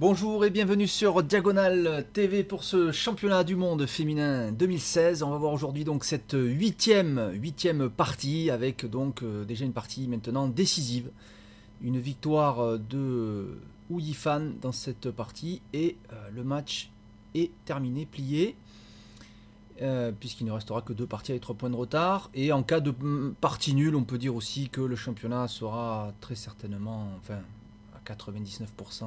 Bonjour et bienvenue sur Diagonale TV pour ce championnat du monde féminin 2016. On va voir aujourd'hui donc cette huitième partie avec donc déjà une partie maintenant décisive. Une victoire de Hou Yifan dans cette partie et le match est terminé, plié. Puisqu'il ne restera que deux parties avec 3 points de retard. Et en cas de partie nulle, on peut dire aussi que le championnat sera très certainement, enfin à 99%,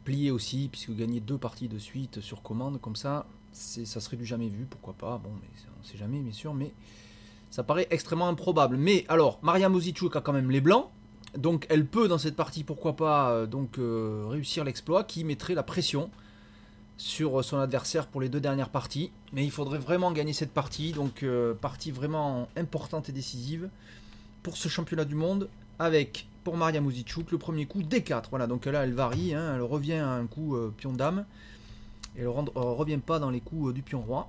plié aussi, puisque gagner 2 parties de suite sur commande comme ça, ça serait du jamais vu, pourquoi pas, bon, mais on ne sait jamais bien sûr, mais ça paraît extrêmement improbable. Mais alors, Maria Mozichuk a quand même les blancs, donc elle peut dans cette partie, pourquoi pas, réussir l'exploit qui mettrait la pression sur son adversaire pour les 2 dernières parties. Mais il faudrait vraiment gagner cette partie, donc partie vraiment importante et décisive pour ce championnat du monde, avec pour Maria Mozichuk le premier coup D4. Voilà, donc là elle varie, hein, elle revient à un coup pion dame, et elle ne revient pas dans les coups du pion roi.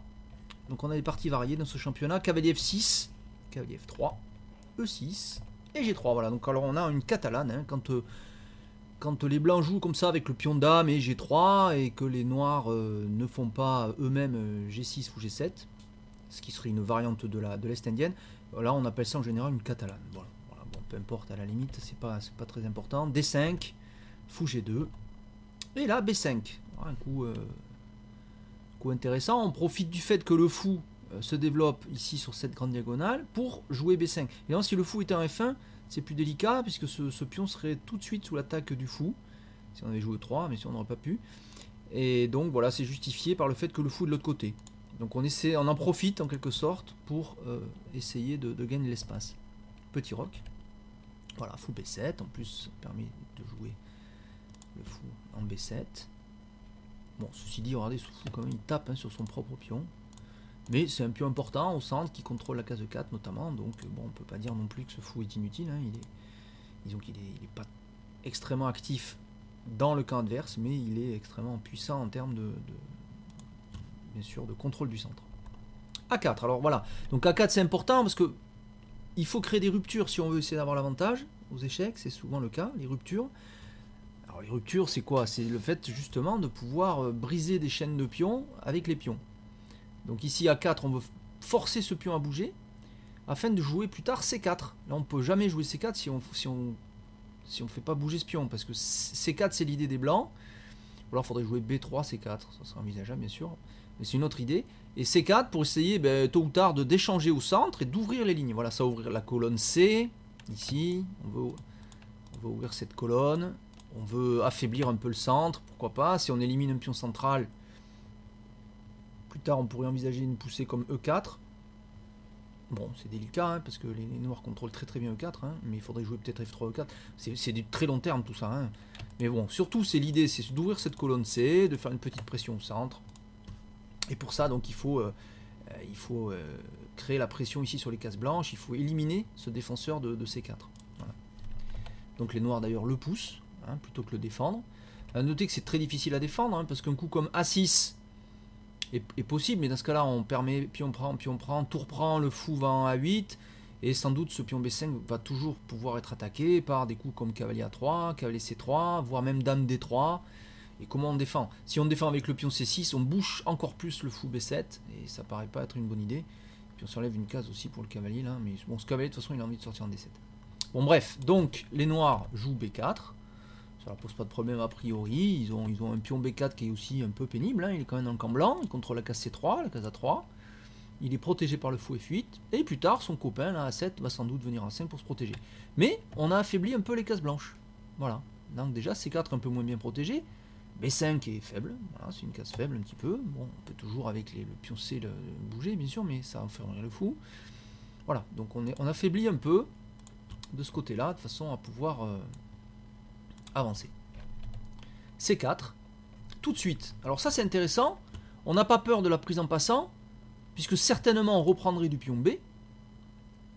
Donc on a des parties variées dans ce championnat. Cavalier F6, cavalier F3, E6 et G3. Voilà, donc alors on a une catalane, hein, quand les blancs jouent comme ça avec le pion dame et G3 et que les noirs ne font pas eux-mêmes G6 ou G7, ce qui serait une variante de l'Est indienne, là on appelle ça en général une catalane. Voilà, bon, peu importe, à la limite, c'est pas très important. D5, fou G2, et là B5. Voilà, un coup intéressant. On profite du fait que le fou se développe ici sur cette grande diagonale pour jouer B5. Et si le fou était en F1, c'est plus délicat puisque ce pion serait tout de suite sous l'attaque du fou. Si on avait joué 3, mais si on n'aurait pas pu. Et donc voilà, c'est justifié par le fait que le fou est de l'autre côté. Donc on en profite en quelque sorte pour essayer de gagner l'espace. Petit roc. Voilà, fou B7. En plus, ça permet de jouer le fou en B7. Bon, ceci dit, regardez, ce fou quand même, il tape sur son propre pion. Mais c'est un pion important au centre qui contrôle la case 4 notamment. Donc bon, on ne peut pas dire non plus que ce fou est inutile. Hein. Disons qu'il n'est pas extrêmement actif dans le camp adverse, mais il est extrêmement puissant en termes bien sûr, de contrôle du centre. A4, alors voilà. Donc A4 c'est important parce que il faut créer des ruptures si on veut essayer d'avoir l'avantage. Aux échecs, c'est souvent le cas, les ruptures. Alors les ruptures, c'est quoi? C'est le fait justement de pouvoir briser des chaînes de pions avec les pions. Donc ici A4, on veut forcer ce pion à bouger afin de jouer plus tard C4. Là on ne peut jamais jouer C4 si on fait pas bouger ce pion, parce que C4 c'est l'idée des blancs. Ou alors il faudrait jouer B3, C4, ça serait envisageable bien sûr, mais c'est une autre idée. Et C4 pour essayer tôt ou tard d'échanger au centre et d'ouvrir les lignes. Voilà, ça va ouvrir la colonne C, ici, on veut ouvrir cette colonne, on veut affaiblir un peu le centre, pourquoi pas, si on élimine un pion central, plus tard on pourrait envisager une poussée comme E4. Bon, c'est délicat, hein, parce que les noirs contrôlent très bien E4, hein, mais il faudrait jouer peut-être F3, E4. C'est du très long terme tout ça. Hein. Mais bon, surtout, c'est l'idée, c'est d'ouvrir cette colonne C, de faire une petite pression au centre. Et pour ça, donc, il faut créer la pression ici sur les cases blanches, il faut éliminer ce défenseur de C4. Voilà. Donc les noirs d'ailleurs le poussent, hein, plutôt que le défendre. Notez que c'est très difficile à défendre, hein, parce qu'un coup comme A6, est possible, mais dans ce cas-là, on permet pion prend, tour prend, le fou va en A8, et sans doute ce pion B5 va toujours pouvoir être attaqué par des coups comme cavalier A3, cavalier C3, voire même dame D3. Et comment on défend? Si on défend avec le pion C6, on bouche encore plus le fou B7, et ça paraît pas être une bonne idée. Puis on s'enlève une case aussi pour le cavalier là, mais bon, ce cavalier de toute façon il a envie de sortir en D7. Bon bref, donc les noirs jouent B4. Ça leur pose pas de problème a priori, ils ont un pion B4 qui est aussi un peu pénible, hein. Il est quand même dans le camp blanc, il contrôle la case C3, la case A3, il est protégé par le fou F8, et plus tard son copain, la A7, va sans doute venir en 5 pour se protéger. Mais on a affaibli un peu les cases blanches, voilà, donc déjà C4 un peu moins bien protégé, B5 est faible, voilà, c'est une case faible un petit peu, bon, on peut toujours avec le pion C le bouger bien sûr, mais ça enfermerait le fou, voilà, donc on affaiblit un peu de ce côté-là, de façon à pouvoir avancer. C4, tout de suite. Alors ça c'est intéressant, on n'a pas peur de la prise en passant, puisque certainement on reprendrait du pion B,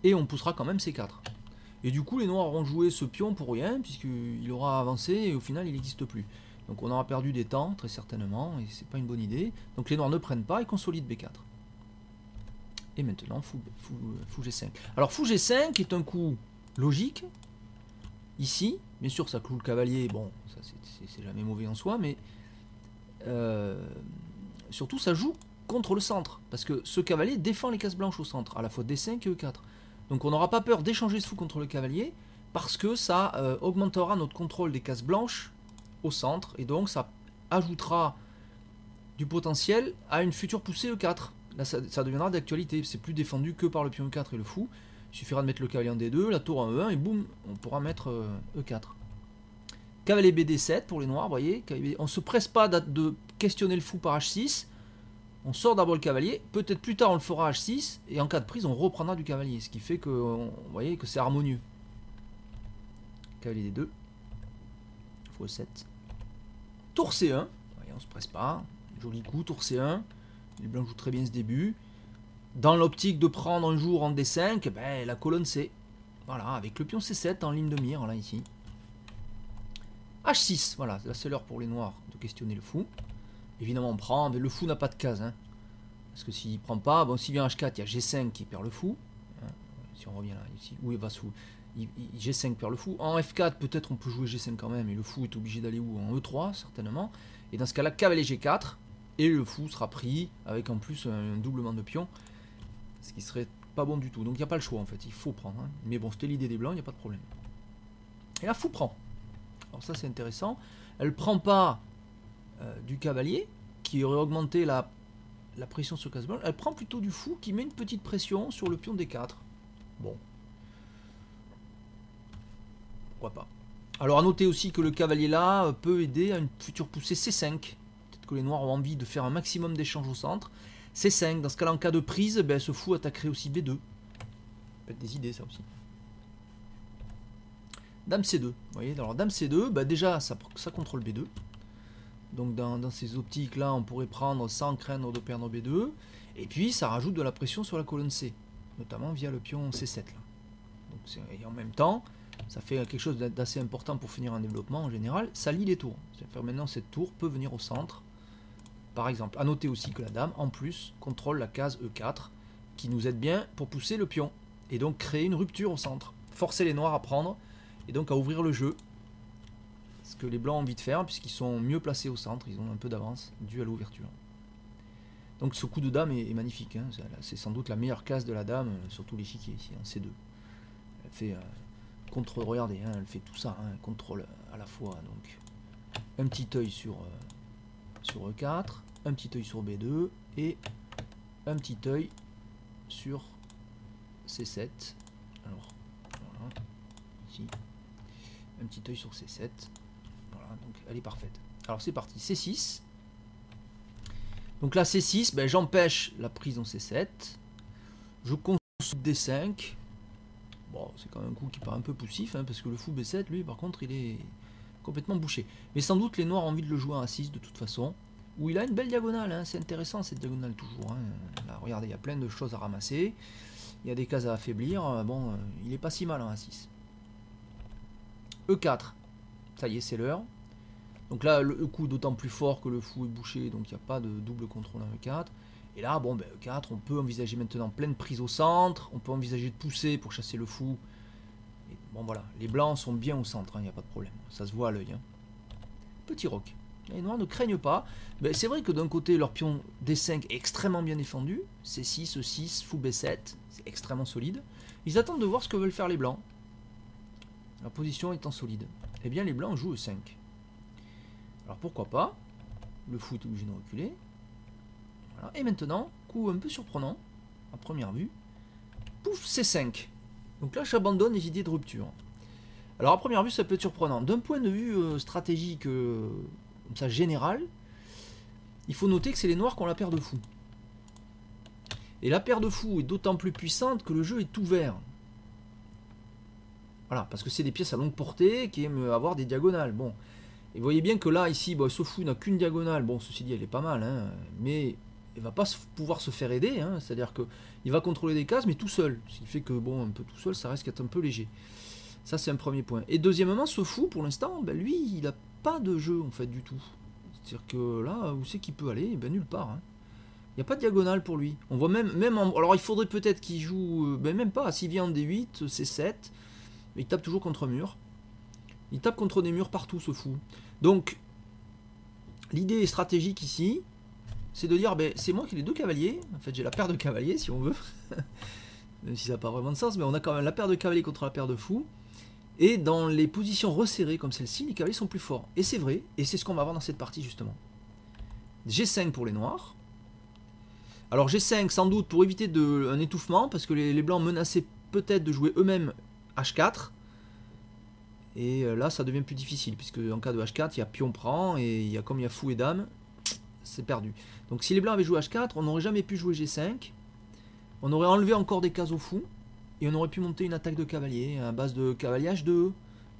et on poussera quand même C4. Et du coup les noirs auront joué ce pion pour rien, puisqu'il aura avancé, et au final il n'existe plus. Donc on aura perdu des temps, très certainement, et c'est pas une bonne idée. Donc les noirs ne prennent pas et consolident B4. Et maintenant fou G5. Alors fou G5 est un coup logique, ici, Bien sûr, ça cloue le cavalier, bon, ça c'est jamais mauvais en soi, mais surtout ça joue contre le centre, parce que ce cavalier défend les cases blanches au centre, à la fois D5 et E4. Donc on n'aura pas peur d'échanger ce fou contre le cavalier, parce que ça augmentera notre contrôle des cases blanches au centre, et donc ça ajoutera du potentiel à une future poussée E4. Là ça deviendra d'actualité, c'est plus défendu que par le pion E4 et le fou. Il suffira de mettre le cavalier en D2, la tour en E1 et boum, on pourra mettre E4. Cavalier BD7 pour les noirs, vous voyez, on ne se presse pas de questionner le fou par H6. On sort d'abord le cavalier, peut-être plus tard on le fera H6, et en cas de prise on reprendra du cavalier, ce qui fait que, vous voyez, que c'est harmonieux. Cavalier D2, fou E7. Tour C1, voyez, on ne se presse pas, joli coup, tour C1, les blancs jouent très bien ce début. Dans l'optique de prendre un jour en D5, ben, la colonne C. Voilà, avec le pion C7 en ligne de mire, là, ici. H6, voilà, là c'est l'heure pour les noirs de questionner le fou. Évidemment, on prend, mais le fou n'a pas de case. Hein, parce que s'il ne prend pas, bon, s'il vient H4, il y a G5 qui perd le fou. Hein, si on revient là, ici, où il va se fou. G5 perd le fou. En F4, peut-être on peut jouer G5 quand même, et le fou est obligé d'aller où? En E3, certainement. Et dans ce cas-là, cavalier G4, et le fou sera pris, avec en plus un doublement de pion. Ce qui serait pas bon du tout. Donc il n'y a pas le choix en fait, il faut prendre. Hein. Mais bon, c'était l'idée des blancs, il n'y a pas de problème. Et là, fou prend. Alors ça c'est intéressant. Elle prend pas du cavalier, qui aurait augmenté la pression sur case blanche. Elle prend plutôt du fou, qui met une petite pression sur le pion D4. Bon. Pourquoi pas. Alors à noter aussi que le cavalier là peut aider à une future poussée C5. Peut-être que les noirs ont envie de faire un maximum d'échanges au centre. C5, dans ce cas-là, en cas de prise, ben, ce fou attaquerait aussi B2. Peut-être des idées, ça aussi. Dame C2. Vous voyez, alors Dame C2, ben, déjà, ça contrôle B2. Donc, dans ces optiques-là, on pourrait prendre sans craindre de perdre B2. Et puis, ça rajoute de la pression sur la colonne C, notamment via le pion C7. Là. Donc, et en même temps, ça fait quelque chose d'assez important pour finir un développement en général. Ça lie les tours. C'est-à-dire maintenant, cette tour peut venir au centre. Par exemple, à noter aussi que la dame, en plus, contrôle la case E4, qui nous aide bien pour pousser le pion, et donc créer une rupture au centre. Forcer les noirs à prendre, et donc à ouvrir le jeu. Ce que les blancs ont envie de faire, puisqu'ils sont mieux placés au centre, ils ont un peu d'avance, dû à l'ouverture. Donc ce coup de dame est magnifique, hein. C'est sans doute la meilleure case de la dame, sur tout l'échiquier, ici, en C2. Elle fait, regardez, hein, elle fait tout ça, hein, contrôle à la fois, donc un petit œil sur E4, un petit œil sur B2 et un petit œil sur C7. Alors, voilà, ici, un petit œil sur C7. Voilà, donc elle est parfaite. Alors c'est parti, C6. Donc là C6, ben, j'empêche la prise en C7. Je construis D5. Bon, c'est quand même un coup qui paraît un peu poussif, hein, parce que le fou B7, lui, par contre, il est complètement bouché. Mais sans doute les noirs ont envie de le jouer en A6 de toute façon. Où il a une belle diagonale, hein. C'est intéressant cette diagonale toujours. Hein. Là, regardez, il y a plein de choses à ramasser. Il y a des cases à affaiblir. Bon, il est pas si mal en A6. E4. Ça y est, c'est l'heure. Donc là, le coup d'autant plus fort que le fou est bouché, donc il n'y a pas de double contrôle en E4. Et là, bon, ben, E4, on peut envisager maintenant pleine prise au centre. On peut envisager de pousser pour chasser le fou. Et bon, voilà, les blancs sont bien au centre, il n'y a pas de problème. Ça se voit à l'œil. Hein. Petit roc. Les noirs ne craignent pas. Ben, c'est vrai que d'un côté, leur pion D5 est extrêmement bien défendu. C6, E6, fou B7, c'est extrêmement solide. Ils attendent de voir ce que veulent faire les blancs. La position étant solide. Eh bien, les blancs jouent E5. Alors pourquoi pas. Le fou est obligé de reculer. Voilà. Et maintenant, coup un peu surprenant, à première vue. Pouf, C5. Donc là, j'abandonne les idées de rupture. Alors à première vue, ça peut être surprenant. D'un point de vue stratégique, comme ça, général, il faut noter que c'est les noirs qui ont la paire de fou. Et la paire de fou est d'autant plus puissante que le jeu est ouvert. Voilà, parce que c'est des pièces à longue portée qui aiment avoir des diagonales. Bon, et vous voyez bien que là, ici, bon, ce fou n'a qu'une diagonale. Bon, ceci dit, elle est pas mal, hein, mais il va pas pouvoir se faire aider. Hein, c'est-à-dire qu'il va contrôler des cases, mais tout seul. Ce qui fait que, bon, un peu tout seul, ça risque d'être un peu léger. Ça, c'est un premier point. Et deuxièmement, ce fou, pour l'instant, ben, lui, il n'a pas de jeu, en fait, du tout. C'est-à-dire que là, où c'est qu'il peut aller? Ben, nulle part. Hein. Il n'y a pas de diagonale pour lui. On voit même en... Alors, il faudrait peut-être qu'il joue... Ben, même pas. S'il vient en D8, C7, mais il tape toujours contre mur. Il tape contre des murs partout, ce fou. Donc, l'idée stratégique ici, c'est de dire, ben, c'est moi qui ai les deux cavaliers. En fait, j'ai la paire de cavaliers, si on veut. Même si ça n'a pas vraiment de sens, mais on a quand même la paire de cavaliers contre la paire de fous. Et dans les positions resserrées comme celle-ci, les cavaliers sont plus forts. Et c'est vrai, et c'est ce qu'on va voir dans cette partie, justement. G5 pour les noirs. Alors G5, sans doute, pour éviter un étouffement, parce que les blancs menaçaient peut-être de jouer eux-mêmes H4. Et là, ça devient plus difficile, puisque en cas de H4, il y a pion prend, et comme il y a fou et dame, c'est perdu. Donc si les blancs avaient joué H4, on n'aurait jamais pu jouer G5. On aurait enlevé encore des cases au fou, et on aurait pu monter une attaque de cavalier, à base de cavalier H2,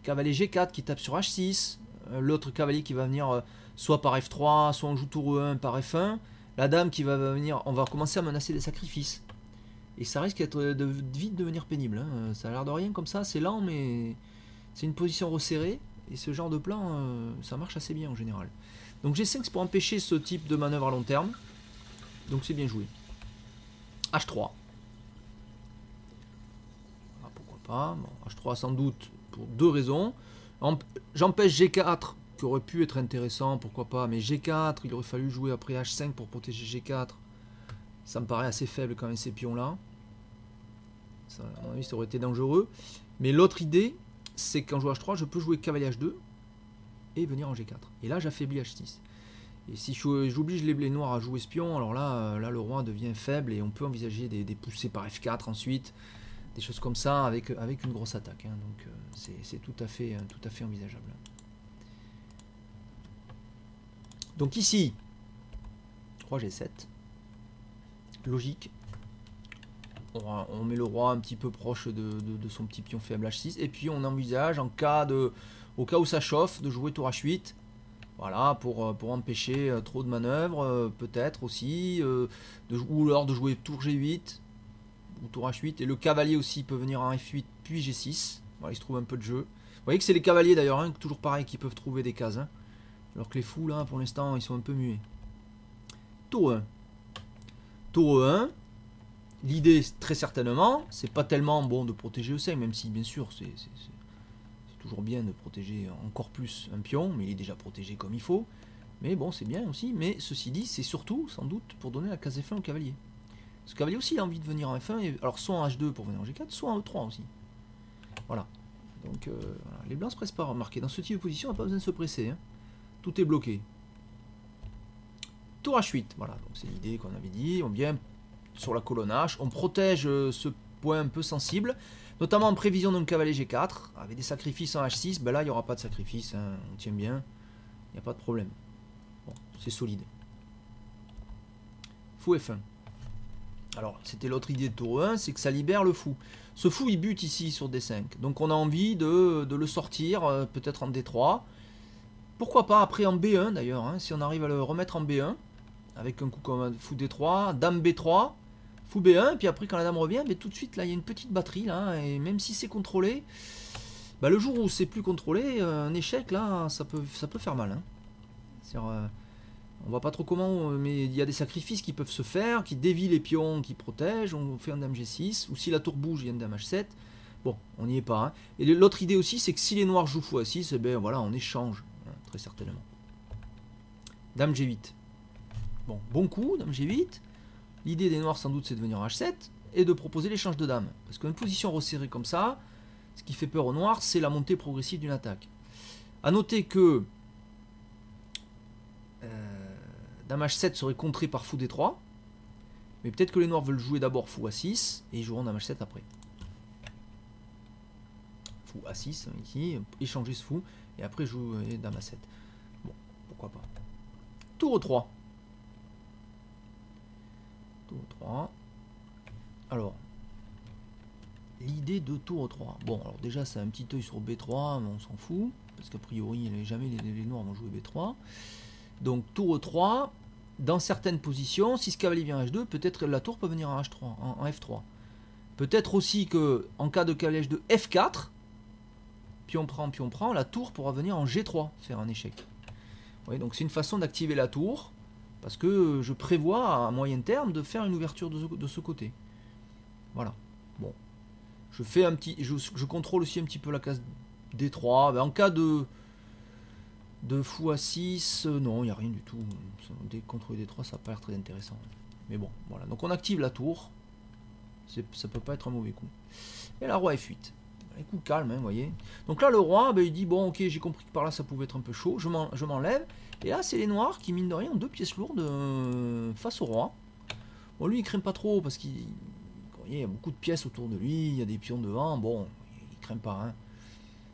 cavalier G4 qui tape sur H6, l'autre cavalier qui va venir soit par F3, soit on joue tour E1 par F1, la dame qui va venir, on va commencer à menacer des sacrifices. Et ça risque de vite devenir pénible, hein. Ça a l'air de rien comme ça, c'est lent, mais c'est une position resserrée, et ce genre de plan, ça marche assez bien en général. Donc G5 c'est pour empêcher ce type de manœuvre à long terme, donc c'est bien joué. H3. Ah, pourquoi pas. Bon, H3 sans doute pour deux raisons. J'empêche G4 qui aurait pu être intéressant, pourquoi pas. Mais G4, il aurait fallu jouer après H5 pour protéger G4. Ça me paraît assez faible quand même ces pions là. Ça, à mon avis, ça aurait été dangereux. Mais l'autre idée, c'est qu'en jouant H3, je peux jouer cavalier H2 et venir en G4. Et là, j'affaiblis H6. Et si j'oblige les noirs à jouer espion, alors là, le roi devient faible et on peut envisager des poussées par F4 ensuite, des choses comme ça avec une grosse attaque. Hein. Donc c'est tout à fait envisageable. Donc ici, 3G7, logique. On met le roi un petit peu proche de son petit pion faible H6 et puis on envisage au cas où ça chauffe de jouer tour H8. Voilà, pour empêcher trop de manœuvres, peut-être aussi, ou alors de jouer tour G8, ou tour H8, et le cavalier aussi peut venir en F8, puis G6, voilà, il se trouve un peu de jeu. Vous voyez que c'est les cavaliers d'ailleurs, hein, toujours pareil, qui peuvent trouver des cases, hein, alors que les fous, là, pour l'instant, ils sont un peu muets. Tour 1. Tour 1, l'idée, très certainement, c'est pas tellement bon de protéger E5, même si, bien sûr, c'est toujours bien de protéger encore plus un pion, mais il est déjà protégé comme il faut. Mais bon, c'est bien aussi. Mais ceci dit, c'est surtout, sans doute, pour donner la case F1 au cavalier. Ce cavalier aussi, il a envie de venir en F1, alors soit en H2 pour venir en G4, soit en E3 aussi. Voilà. Donc, voilà. Les blancs se pressent pas, remarquez. Dans ce type de position, on n'a pas besoin de se presser. Hein. Tout est bloqué. Tour H8, voilà. Donc c'est l'idée qu'on avait dit. On vient sur la colonne H, on protège ce point un peu sensible. Notamment en prévision d'un cavalier G4, avec des sacrifices en H6, ben là il n'y aura pas de sacrifice, hein, on tient bien, il n'y a pas de problème. Bon, c'est solide. Fou F1. Alors, c'était l'autre idée de tour 1, c'est que ça libère le fou. Ce fou il bute ici sur D5, donc on a envie de le sortir, peut-être en D3. Pourquoi pas après en B1 d'ailleurs, hein, si on arrive à le remettre en B1, avec un coup comme fou D3, dame B3. Fou B1, et puis après quand la dame revient, mais tout de suite là il y a une petite batterie là, et même si c'est contrôlé, bah, le jour où c'est plus contrôlé, un échec là, ça peut faire mal. Hein. On voit pas trop comment, mais il y a des sacrifices qui peuvent se faire, qui dévient les pions, qui protègent, on fait un dame G6, ou si la tour bouge, il y a une dame H7, bon, on n'y est pas. Hein. Et l'autre idée aussi, c'est que si les noirs jouent fou A6, eh ben voilà, on échange, hein, très certainement. Dame G8. Bon coup, dame G8. L'idée des noirs, sans doute, c'est de venir en H7 et de proposer l'échange de dames. Parce qu'une position resserrée comme ça, ce qui fait peur aux noirs, c'est la montée progressive d'une attaque. A noter que dame H7 serait contrée par fou D3, mais peut-être que les noirs veulent jouer d'abord fou A6 et ils joueront dame H7 après. Fou A6, ici, échanger ce fou, et après jouer dame A7. Bon, pourquoi pas. Tour 3. Tour 3. Alors, l'idée de tour 3. Bon, alors déjà, c'est un petit œil sur B3, mais on s'en fout, parce qu'a priori, jamais les noirs vont jouer B3. Donc, tour 3, dans certaines positions, si ce cavalier vient en H2, peut-être la tour peut venir en H3, en F3. Peut-être aussi que, en cas de cavalier H2, F4, pion prend, la tour pourra venir en G3, faire un échec. Oui, donc c'est une façon d'activer la tour, parce que je prévois à moyen terme de faire une ouverture de ce côté. Voilà. Bon. Je contrôle aussi un petit peu la case D3, ben en cas de fou A6, non, il n'y a rien du tout. Contrôler D3, ça n'a pas l'air très intéressant. Mais bon, voilà. Donc on active la tour. Ça peut pas être un mauvais coup. Et la roi F8. Un coup calme, hein, vous voyez. Donc là, le roi, ben, il dit, bon, ok, j'ai compris que par là, ça pouvait être un peu chaud. Je m'enlève. Et là, c'est les noirs qui, mine de rien, ont 2 pièces lourdes face au roi. Bon, lui, il craint pas trop parce qu'il y a beaucoup de pièces autour de lui. Il y a des pions devant. Bon, il craint pas. Hein.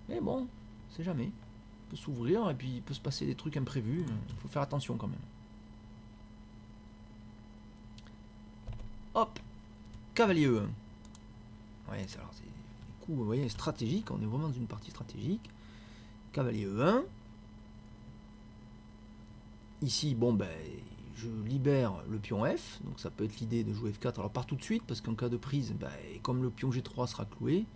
Mais bon, c'est jamais. Il peut s'ouvrir et puis il peut se passer des trucs imprévus. Il faut faire attention quand même. Hop, cavalier E1. Ouais, alors c'est des coups, vous voyez, stratégiques. On est vraiment dans une partie stratégique. Cavalier E1. Ici, bon, ben, je libère le pion F. Donc ça peut être l'idée de jouer F4. Alors pas tout de suite, parce qu'en cas de prise, ben, comme le pion G3 sera cloué,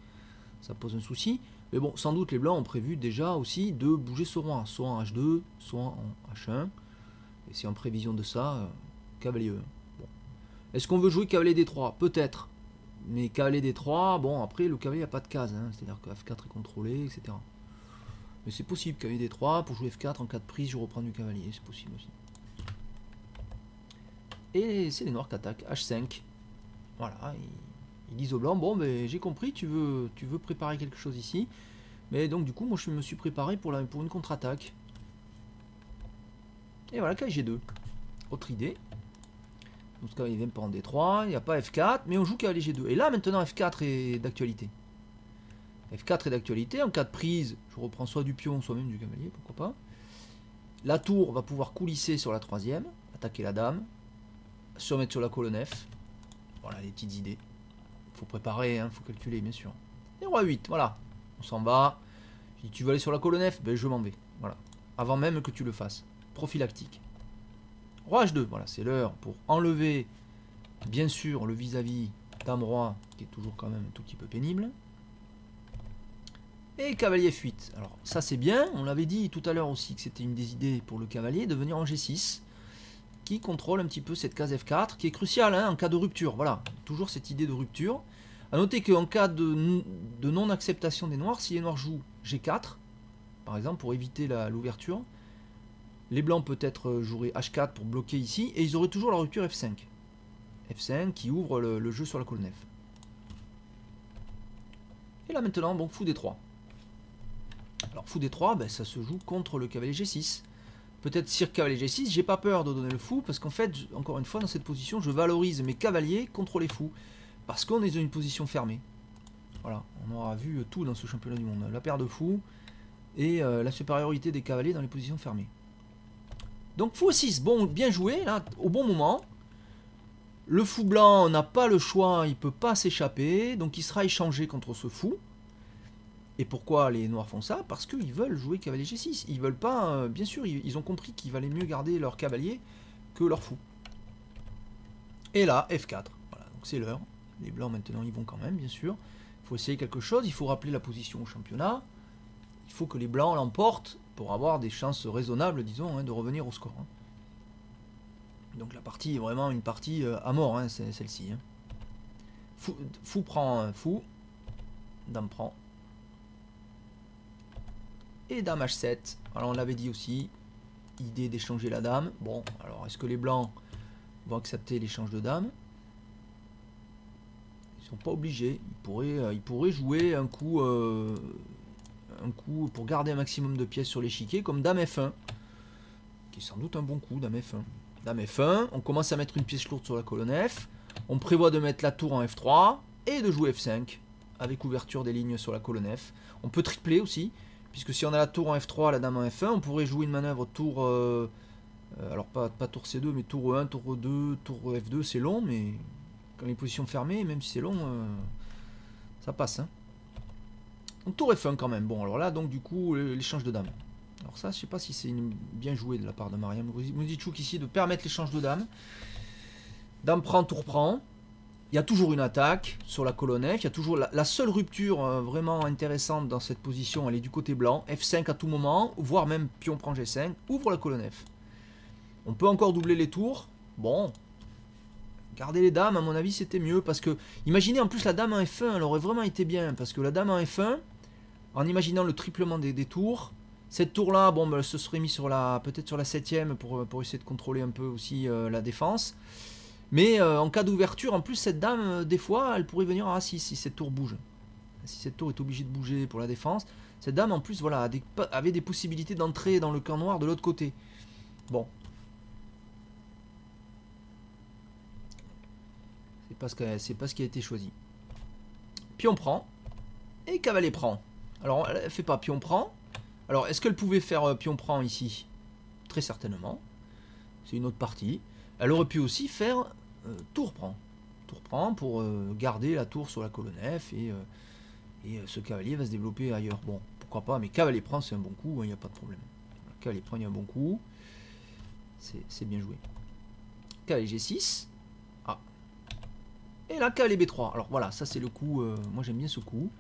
ça pose un souci. Mais bon, sans doute les blancs ont prévu déjà aussi de bouger ce roi, soit en H2, soit en H1. Et c'est en prévision de ça, cavalier E1. Bon. Est-ce qu'on veut jouer cavalier D3? Peut-être. Mais cavalier D3, bon, après le cavalier n'a pas de case, hein, c'est-à-dire que F4 est contrôlé, etc. Mais c'est possible, cavalier D3, pour jouer F4, en cas de prise, je reprends du cavalier, c'est possible aussi. Et c'est les noirs qui attaquent, H5. Voilà, ils disent aux blancs, bon, ben, j'ai compris, tu veux préparer quelque chose ici. Mais donc, du coup, moi, je me suis préparé pour une contre-attaque. Et voilà, cavalier G2. Autre idée. Donc, cavalier vient pas en D3, il n'y a pas F4, mais on joue cavalier G2. Et là, maintenant, F4 est d'actualité. F4 est d'actualité. En cas de prise, je reprends soit du pion, soit même du cavalier, pourquoi pas. La tour va pouvoir coulisser sur la troisième, attaquer la dame, se remettre sur la colonne F. Voilà, les petites idées. Faut préparer, hein, faut calculer, bien sûr. Et roi 8, voilà. On s'en va. Si tu veux aller sur la colonne F, ben je m'en vais. Voilà. Avant même que tu le fasses. Prophylactique. Roi H2, voilà, c'est l'heure pour enlever, bien sûr, le vis-à-vis dame-roi, qui est toujours quand même un tout petit peu pénible. Et cavalier F8. Alors, ça c'est bien. On l'avait dit tout à l'heure aussi que c'était une des idées pour le cavalier de venir en G6, qui contrôle un petit peu cette case F4, qui est cruciale hein, en cas de rupture. Voilà, toujours cette idée de rupture. A noter qu'en cas de non-acceptation des noirs, si les noirs jouent G4, par exemple, pour éviter l'ouverture, les blancs peut-être joueraient H4 pour bloquer ici, et ils auraient toujours la rupture F5. F5 qui ouvre le jeu sur la colonne F. Et là maintenant, bon, fou D3. Alors fou D3, ben, ça se joue contre le cavalier G6. Peut-être sire cavalier G6, j'ai pas peur de donner le fou, parce qu'en fait, encore une fois, dans cette position, je valorise mes cavaliers contre les fous. Parce qu'on est dans une position fermée. Voilà, on aura vu tout dans ce championnat du monde. La paire de fous et la supériorité des cavaliers dans les positions fermées. Donc fou 6, bon, bien joué, là, au bon moment. Le fou blanc n'a pas le choix, il ne peut pas s'échapper, donc il sera échangé contre ce fou. Et pourquoi les noirs font ça? Parce qu'ils veulent jouer cavalier G6. Ils veulent pas, bien sûr, ils ont compris qu'il valait mieux garder leur cavalier que leur fou. Et là, F4, voilà, donc c'est l'heure. Les blancs maintenant ils vont quand même, bien sûr. Il faut essayer quelque chose, il faut rappeler la position au championnat. Il faut que les blancs l'emportent pour avoir des chances raisonnables, disons, hein, de revenir au score. Hein. Donc la partie est vraiment une partie à mort, hein, c'est celle-ci. Hein. Fou prend fou, dame prend. Et dame H7. Alors on l'avait dit aussi, idée d'échanger la dame. Bon, alors est-ce que les blancs vont accepter l'échange de dame? Ils sont pas obligés. Ils pourraient jouer un coup pour garder un maximum de pièces sur l'échiquier, comme dame F1, qui est sans doute un bon coup, dame F1. Dame F1, on commence à mettre une pièce lourde sur la colonne F, on prévoit de mettre la tour en F3 et de jouer F5 avec ouverture des lignes sur la colonne F. On peut tripler aussi, puisque si on a la tour en F3, la dame en F1, on pourrait jouer une manœuvre tour, alors pas tour C2, mais tour E1, tour E2, tour F2, c'est long, mais quand les positions fermées, même si c'est long, ça passe. Hein. Donc tour F1 quand même. Bon, alors là, donc du coup, l'échange de dames. Alors ça, je sais pas si c'est bien joué de la part de Mariam Mouzichouk ici de permettre l'échange de dames. Dame prend, tour prend. Il y a toujours une attaque sur la colonne F. Il y a toujours la seule rupture vraiment intéressante dans cette position, elle est du côté blanc. F5 à tout moment, voire même pion prend G5, ouvre la colonne F. On peut encore doubler les tours. Bon, garder les dames, à mon avis, c'était mieux. Parce que, imaginez en plus la dame en F1, elle aurait vraiment été bien. Parce que la dame en F1, en imaginant le triplement des tours. Cette tour là, bon, elle se serait mis sur la, peut-être sur la 7ème pour essayer de contrôler un peu aussi la défense. Mais en cas d'ouverture, en plus cette dame, des fois, elle pourrait venir à 6 si cette tour bouge. Si cette tour est obligée de bouger pour la défense, cette dame en plus voilà, avait des possibilités d'entrer dans le camp noir de l'autre côté. Bon. C'est pas ce qui a été choisi. Pion prend. Et cavalier prend. Alors elle fait pas pion prend. Alors est-ce qu'elle pouvait faire pion prend ici? Très certainement. C'est une autre partie. Elle aurait pu aussi faire tour prend. Tour prend pour garder la tour sur la colonne F et ce cavalier va se développer ailleurs. Bon, pourquoi pas, mais cavalier prend c'est un bon coup, il n'y a pas de problème. Cavalier prend il y a un bon coup. C'est bien joué. Cavalier G6. Ah. Et là, cavalier B3. Alors voilà, ça c'est le coup, moi j'aime bien ce coup.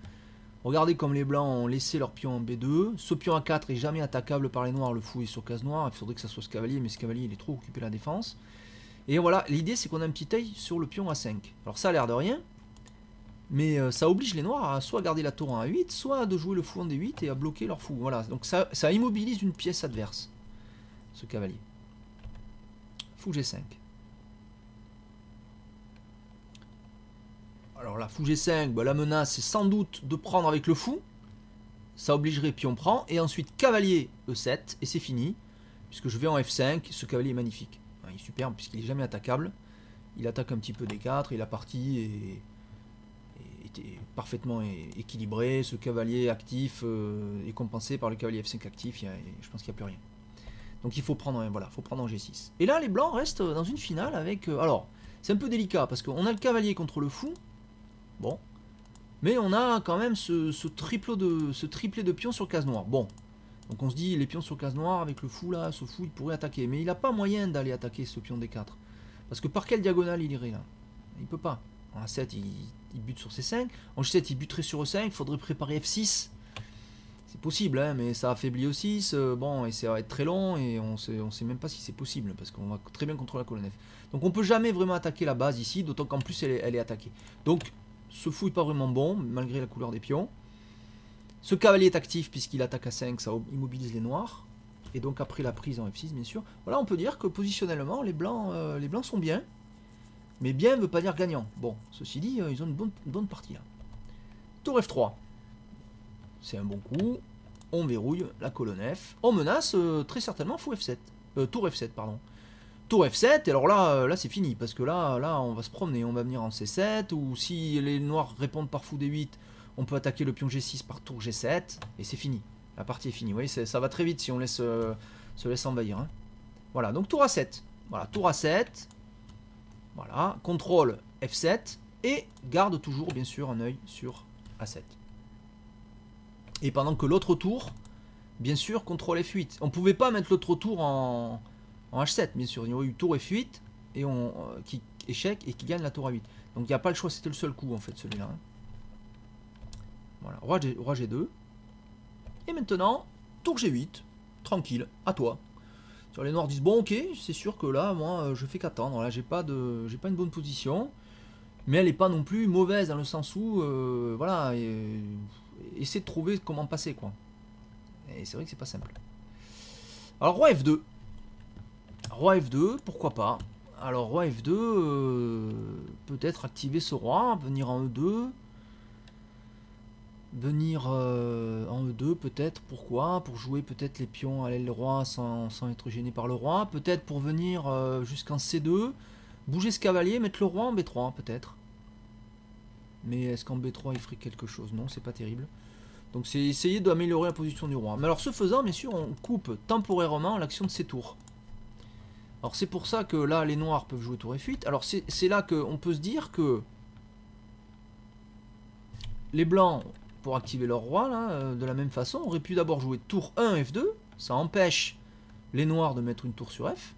Regardez comme les blancs ont laissé leur pion en B2. Ce pion A4 est jamais attaquable par les noirs, le fou est sur case noire. Il faudrait que ça soit ce cavalier, mais ce cavalier il est trop occupé à la défense. Et voilà, l'idée c'est qu'on a un petit œil sur le pion A5. Alors ça a l'air de rien, mais ça oblige les noirs à soit garder la tour en A8, soit de jouer le fou en D8 et à bloquer leur fou. Voilà, donc ça immobilise une pièce adverse, ce cavalier. Fou G5. Alors là, fou G5, bah, la menace c'est sans doute de prendre avec le fou. Ça obligerait pion prend. Et ensuite cavalier E7 et c'est fini. Puisque je vais en F5, ce cavalier est magnifique. Il est superbe puisqu'il n'est jamais attaquable. Il attaque un petit peu D4 et la partie est parfaitement équilibrée. Ce cavalier actif est compensé par le cavalier F5 actif. Je pense qu'il n'y a plus rien. Donc il faut prendre, voilà, faut prendre en G6. Et là les blancs restent dans une finale avec... alors, c'est un peu délicat parce qu'on a le cavalier contre le fou. Bon, mais on a quand même ce triplé de pions sur case noire. Bon, donc on se dit les pions sur case noire avec le fou là, ce fou il pourrait attaquer, mais il n'a pas moyen d'aller attaquer ce pion D4 parce que par quelle diagonale il irait là? Il peut pas. En A7 il bute sur C5, en G7 il buterait sur E5, il faudrait préparer F6. C'est possible, hein, mais ça affaiblit E6, bon, et ça va être très long et on sait même pas si c'est possible parce qu'on va très bien contrôler la colonne F. Donc on peut jamais vraiment attaquer la base ici, d'autant qu'en plus elle est attaquée. Donc ce fou est pas vraiment bon, malgré la couleur des pions. Ce cavalier est actif puisqu'il attaque à 5, ça immobilise les noirs. Et donc après la prise en F6, bien sûr. Voilà, on peut dire que positionnellement, les blancs sont bien. Mais bien ne veut pas dire gagnant. Bon, ceci dit, ils ont une bonne partie là. Tour F3. C'est un bon coup. On verrouille la colonne F. On menace très certainement fou F7. Tour F7, pardon. Tour F7, et alors là c'est fini, parce que là on va se promener, on va venir en C7, ou si les noirs répondent par fou D8, on peut attaquer le pion G6 par tour G7, et c'est fini, la partie est finie. Vous voyez, ça va très vite si on se laisse envahir. Hein. Voilà, donc tour A7, voilà, tour A7, voilà, contrôle F7, et garde toujours bien sûr un œil sur A7. Et pendant que l'autre tour, bien sûr, contrôle F8. On pouvait pas mettre l'autre tour en H7, bien sûr. Il y aurait eu tour F8 et qui échec et qui gagne la tour A8. Donc il n'y a pas le choix, c'était le seul coup en fait celui-là. Hein. Voilà, roi G2. Et maintenant, tour G8, tranquille, à toi. Sur les noirs disent bon ok, c'est sûr que là, moi je fais qu'attendre. Là j'ai pas une bonne position, mais elle n'est pas non plus mauvaise dans le sens où voilà, essaie de trouver comment passer quoi. Et c'est vrai que c'est pas simple. Alors roi F2. Roi F2, pourquoi pas. Alors roi F2, peut-être activer ce roi, venir en E2. Venir en E2 peut-être, pourquoi? Pour jouer peut-être les pions à l'aile roi sans être gêné par le roi. Peut-être pour venir jusqu'en C2. Bouger ce cavalier, mettre le roi en B3 peut-être. Mais est-ce qu'en B3 il ferait quelque chose? Non, c'est pas terrible. Donc c'est essayer d'améliorer la position du roi. Mais alors ce faisant, bien sûr, on coupe temporairement l'action de ces tours. Alors c'est pour ça que là, les noirs peuvent jouer tour F8. Alors c'est là qu'on peut se dire que les blancs, pour activer leur roi, là, de la même façon, auraient pu d'abord jouer tour 1 F2. Ça empêche les noirs de mettre une tour sur F.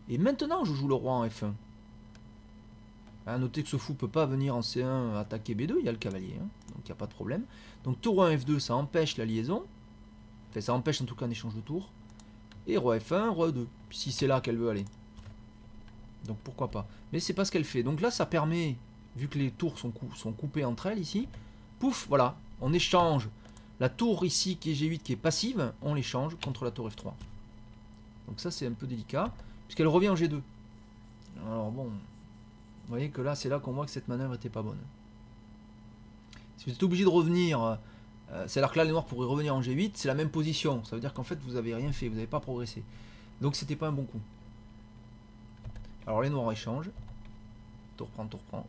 Et maintenant, je joue le roi en F1. À noter que ce fou ne peut pas venir en C1 attaquer B2, il y a le cavalier, hein, donc il n'y a pas de problème. Donc tour 1 F2, ça empêche la liaison. Enfin, ça empêche en tout cas un échange de tours. Et roi F1, roi E2, si c'est là qu'elle veut aller. Donc pourquoi pas. Mais c'est pas ce qu'elle fait. Donc là, ça permet, vu que les tours sont coupées entre elles ici, pouf, voilà, on échange La tour ici qui est G8 qui est passive, on l'échange contre la tour F3. Donc ça c'est un peu délicat, puisqu'elle revient en G2. Alors bon, vous voyez que là c'est là qu'on voit que cette manœuvre était pas bonne. Si vous êtes obligé de revenir, c'est-à-dire que là les noirs pourraient revenir en G8, c'est la même position. Ça veut dire qu'en fait vous n'avez rien fait, vous n'avez pas progressé. Donc c'était pas un bon coup. Alors les noirs échangent. Tour prend.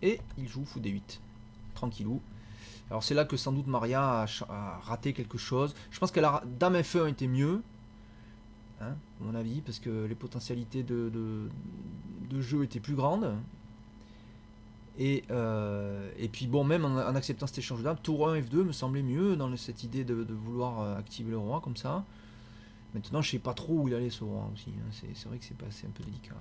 Et il joue fou D8. Tranquillou. Alors c'est là que sans doute Maria a raté quelque chose. Je pense que la dame F1 était mieux. Hein, à mon avis, parce que les potentialités de jeu étaient plus grandes. Et puis bon, même en acceptant cet échange de dames, tour 1 F2 me semblait mieux dans cette idée de vouloir activer le roi comme ça. Maintenant je sais pas trop où il allait ce roi aussi, hein. C'est vrai que c'est un peu délicat.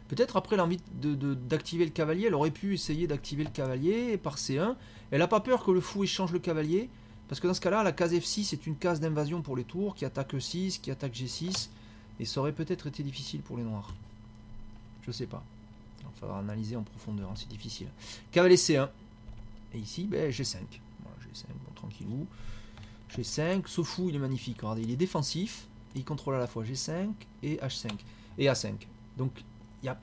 Peut-être après l'envie d'activer le cavalier, elle aurait pu essayer d'activer le cavalier par C1. Elle n'a pas peur que le fou échange le cavalier, parce que dans ce cas-là, la case F6 est une case d'invasion pour les tours, qui attaque E6, qui attaque G6, et ça aurait peut-être été difficile pour les noirs. Je sais pas. Il faudra analyser en profondeur, hein, c'est difficile. Cavalier C1. Et ici, ben, G5. Voilà, G5, bon, tranquillou. G5, ce fou, il est magnifique. Regardez, il est défensif, et il contrôle à la fois G5 et H5. Et A5. Donc,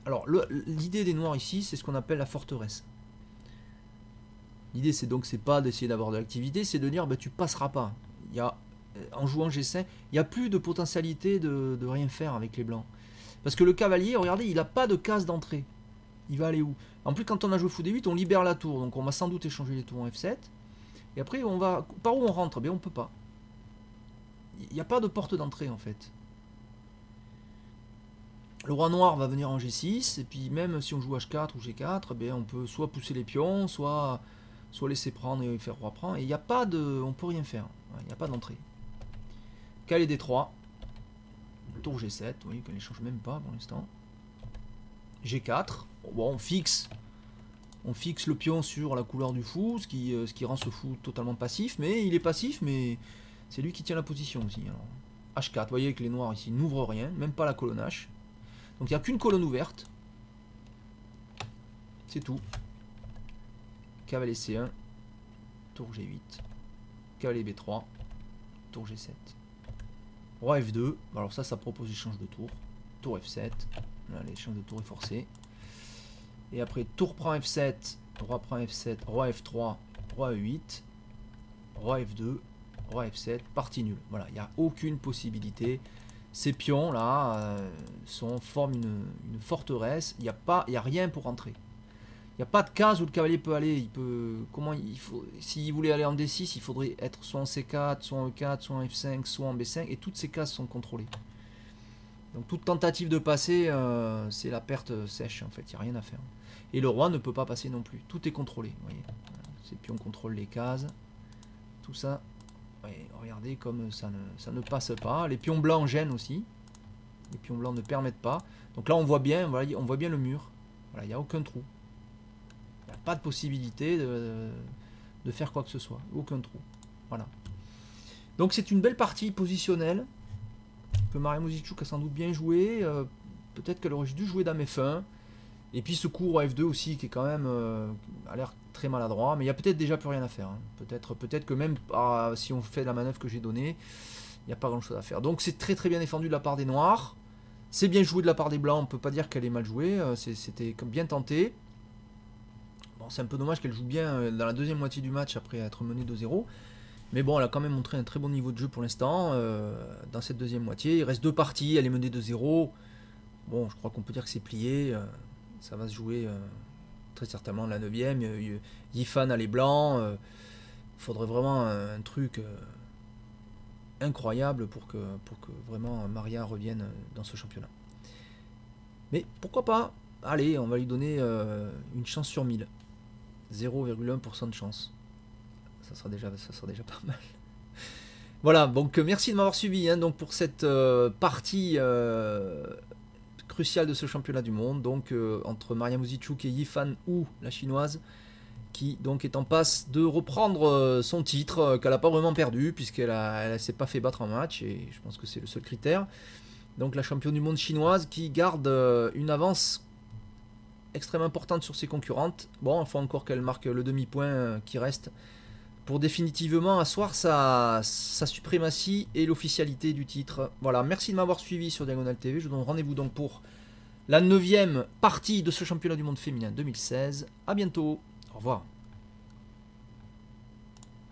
alors, l'idée des noirs ici, c'est ce qu'on appelle la forteresse. L'idée, c'est pas d'essayer d'avoir de l'activité, c'est de dire, ben, tu passeras pas. En jouant G5, il n'y a plus de potentialité de rien faire avec les blancs. Parce que le cavalier, regardez, il n'a pas de case d'entrée. Il va aller où? En plus, quand on a joué fou D8, on libère la tour. Donc, on va sans doute échanger les tours en F7. Et après, par où on rentre? Ben, on peut pas. Il n'y a pas de porte d'entrée, en fait. Le roi noir va venir en G6, et puis même si on joue H4 ou G4, ben on peut soit pousser les pions, soit laisser prendre et faire roi prend, et il n'y a pas de... on peut rien faire, il n'y a pas d'entrée. Cavalier D3, tour G7, vous voyez qu'elle ne change même pas pour l'instant. G4, bon, on fixe le pion sur la couleur du fou, ce qui rend ce fou totalement passif, mais il est passif, mais c'est lui qui tient la position aussi. Alors, H4, vous voyez que les noirs ici n'ouvrent rien, même pas la colonne H. Donc il n'y a qu'une colonne ouverte. C'est tout. Cavalier C1. Tour G8. Cavalier B3. Tour G7. Roi F2. Alors ça propose l'échange de tour. Tour F7. L'échange de tour est forcé. Et après tour prend F7. Roi prend F7. Roi F3. Roi E8. Roi F2. Roi F7. Partie nulle. Voilà, il n'y a aucune possibilité. Ces pions là forment une forteresse. Il n'y a rien pour entrer. Il n'y a pas de case où le cavalier peut aller. S'il voulait aller en D6, il faudrait être soit en C4, soit en E4, soit en F5, soit en B5. Et toutes ces cases sont contrôlées. Donc toute tentative de passer, c'est la perte sèche en fait. Il n'y a rien à faire. Et le roi ne peut pas passer non plus. Tout est contrôlé. Vous voyez. Ces pions contrôlent les cases. Tout ça. Ouais, regardez comme ça ne passe pas. Les pions blancs gênent aussi. Les pions blancs ne permettent pas. Donc là on voit bien, voilà, on voit bien le mur. Voilà, il n'y a aucun trou. Il n'y a pas de possibilité de faire quoi que ce soit. Aucun trou. Voilà. Donc c'est une belle partie positionnelle que Maria Muzicuk a sans doute bien joué. Peut-être qu'elle aurait dû jouer dame F1. Et puis ce coup roi F2 aussi qui est quand même a l'air très maladroit, mais il y a peut-être déjà plus rien à faire. Hein. Peut-être que même si on fait la manœuvre que j'ai donnée, il n'y a pas grand chose à faire. Donc c'est très très bien défendu de la part des noirs. C'est bien joué de la part des blancs, on ne peut pas dire qu'elle est mal jouée. C'était bien tenté. Bon, c'est un peu dommage qu'elle joue bien dans la deuxième moitié du match après être menée 2-0. Mais bon, elle a quand même montré un très bon niveau de jeu pour l'instant dans cette deuxième moitié. Il reste 2 parties, elle est menée 2-0. Bon, je crois qu'on peut dire que c'est plié. Ça va se jouer très certainement la 9ème. Yifan a les blancs. Il faudrait vraiment un truc incroyable pour que vraiment Maria revienne dans ce championnat. Mais pourquoi pas? Allez, on va lui donner une chance sur 1000. 0,1% de chance. Ça sera déjà pas mal. Voilà, donc merci de m'avoir suivi donc pour cette partie cruciale de ce championnat du monde, donc entre Maria Muzicuk et Yifan Hu, la chinoise, qui donc est en passe de reprendre son titre, qu'elle n'a pas vraiment perdu, puisqu'elle s'est pas fait battre en match, et je pense que c'est le seul critère. Donc la championne du monde chinoise qui garde une avance extrêmement importante sur ses concurrentes. Bon, il faut encore qu'elle marque le demi-point qui reste pour définitivement asseoir sa suprématie et l'officialité du titre. Voilà, merci de m'avoir suivi sur Diagonale TV. Je vous donne rendez-vous donc pour la 9e partie de ce championnat du monde féminin 2016. A bientôt, au revoir.